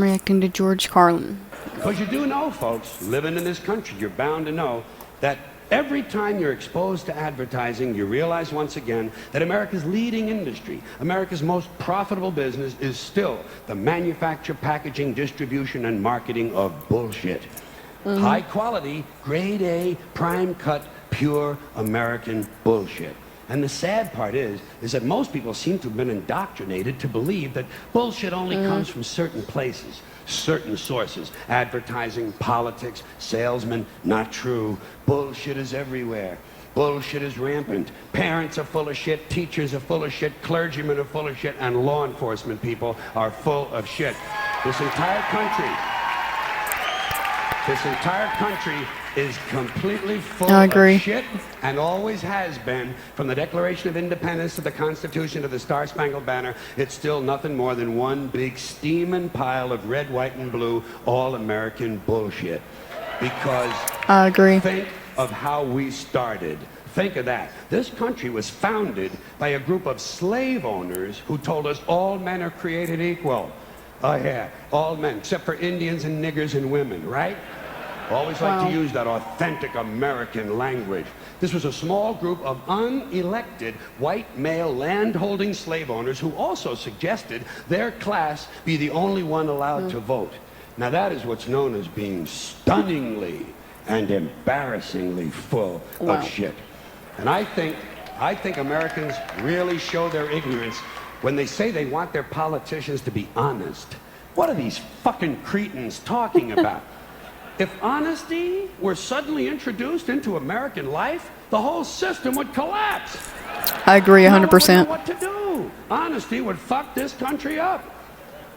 I'm reacting to George Carlin. Because you do know, folks, living in this country, you're bound to know that every time you're exposed to advertising, you realize once again that America's leading industry, America's most profitable business, is still the manufacture, packaging, distribution, and marketing of bullshit. High quality, grade A, prime cut, pure American bullshit. And the sad part is that most people seem to have been indoctrinated to believe that bullshit only comes from certain places, certain sources. Advertising, politics, salesmen, not true. Bullshit is everywhere. Bullshit is rampant. Parents are full of shit, teachers are full of shit, clergymen are full of shit, and law enforcement people are full of shit. This entire country is completely full of shit, and always has been. From the Declaration of Independence to the Constitution to the Star-Spangled Banner, it's still nothing more than one big steaming pile of red, white, and blue all-American bullshit. Because I agree. Think of how we started. Think of that. This country was founded by a group of slave owners who told us all men are created equal. Oh yeah, all men, except for Indians and niggers and women, right? Always like to use that authentic American language. This was a small group of unelected white male land-holding slave owners who also suggested their class be the only one allowed to vote. Now that is what's known as being stunningly and embarrassingly full of shit. And I think Americans really show their ignorance when they say they want their politicians to be honest. What are these fucking cretins talking about? If honesty were suddenly introduced into American life, the whole system would collapse. I agree 100%. No one would know what to do. Honesty would fuck this country up.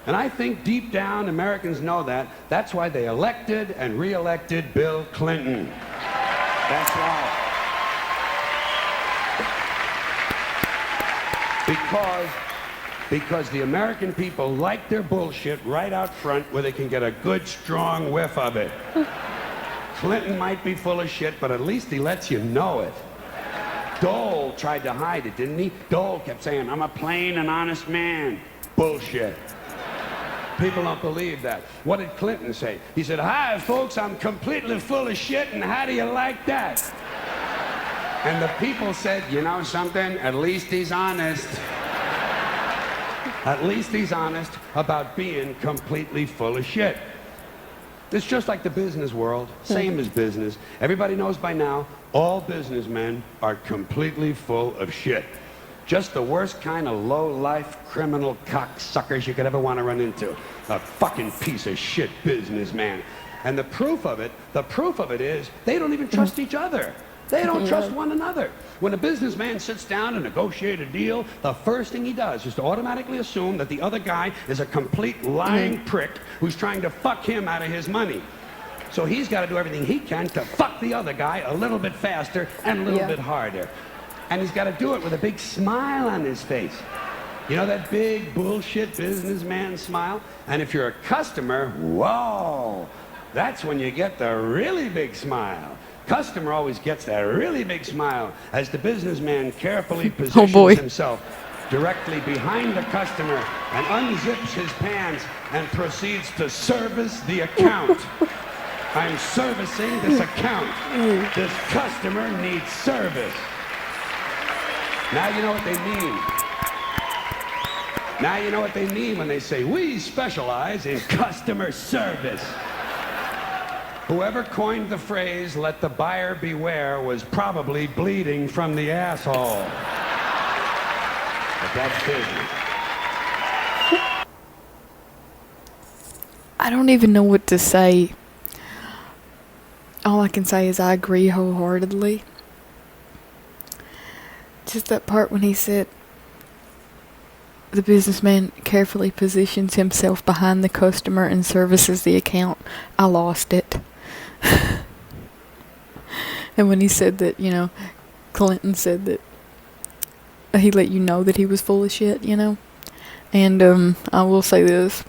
And I think deep down Americans know that. That's why they elected and re-elected Bill Clinton. That's why. Because the American people like their bullshit right out front where they can get a good, strong whiff of it. Clinton might be full of shit, but at least he lets you know it. Dole tried to hide it, didn't he? Dole kept saying, I'm a plain and honest man. Bullshit. People don't believe that. What did Clinton say? He said, hi, folks, I'm completely full of shit, and how do you like that? And the people said, you know something? At least he's honest. At least he's honest about being completely full of shit. It's just like the business world, same as business. Everybody knows by now, all businessmen are completely full of shit. Just the worst kind of low-life criminal cocksuckers you could ever want to run into. A fucking piece of shit businessman. And the proof of it is they don't even trust each other. They don't trust one another. When a businessman sits down and negotiates a deal, the first thing he does is to automatically assume that the other guy is a complete lying prick who's trying to fuck him out of his money. So he's got to do everything he can to fuck the other guy a little bit faster and a little bit harder. And he's got to do it with a big smile on his face. You know that big bullshit businessman smile? And if you're a customer, whoa, that's when you get the really big smile. Customer always gets that really big smile as the businessman carefully positions himself directly behind the customer and unzips his pants and proceeds to service the account. I'm servicing this account. This customer needs service. Now you know what they mean. Now you know what they mean when they say, we specialize in customer service. Whoever coined the phrase, let the buyer beware, was probably bleeding from the asshole. But that's business. I don't even know what to say. All I can say is I agree wholeheartedly. Just that part when he said the businessman carefully positions himself behind the customer and services the account. I lost it. And when he said that, you know, Clinton said that he let you know that he was full of shit, you know. And I will say this,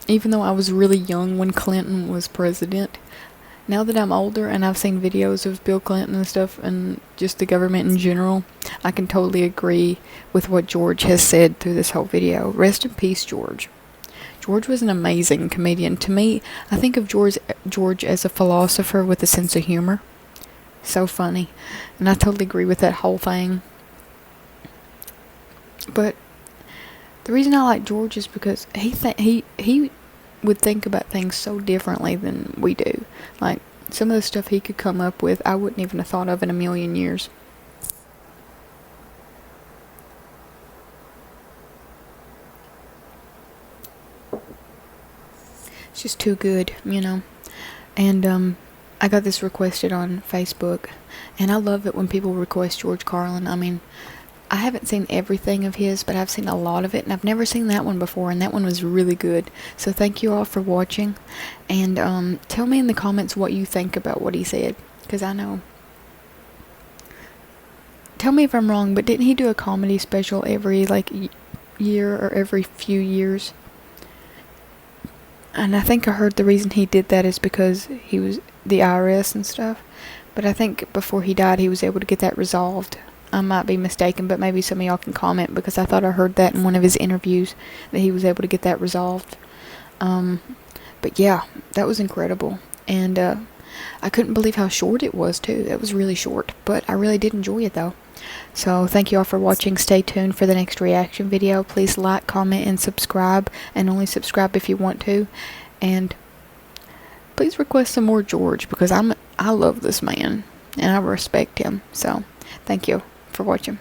even though I was really young when Clinton was president, now that I'm older and I've seen videos of Bill Clinton and stuff and just the government in general, I can totally agree with what George has said through this whole video. Rest in peace, George. George was an amazing comedian. To me, I think of George as a philosopher with a sense of humor. So funny. And I totally agree with that whole thing. But the reason I like George is because he would think about things so differently than we do. Like, some of the stuff he could come up with, I wouldn't even have thought of in a million years. It's just too good, you know. And I got this requested on Facebook, and I love it when people request George Carlin. I mean, I haven't seen everything of his, but I've seen a lot of it, and I've never seen that one before, and that one was really good. So thank you all for watching, and tell me in the comments what you think about what he said, because I know. Tell me if I'm wrong, but didn't he do a comedy special every, like, year or every few years? And I think I heard the reason he did that is because he was the IRS and stuff. But I think before he died, he was able to get that resolved. I might be mistaken, but maybe some of y'all can comment, because I thought I heard that in one of his interviews, that he was able to get that resolved. But yeah, that was incredible. And I couldn't believe how short it was, too. It was really short, but I really did enjoy it, though. So thank you all for watching. Stay tuned for the next reaction video. Please like, comment, and subscribe, and only subscribe if you want to. And please request some more George, because I love this man and I respect him. So thank you for watching.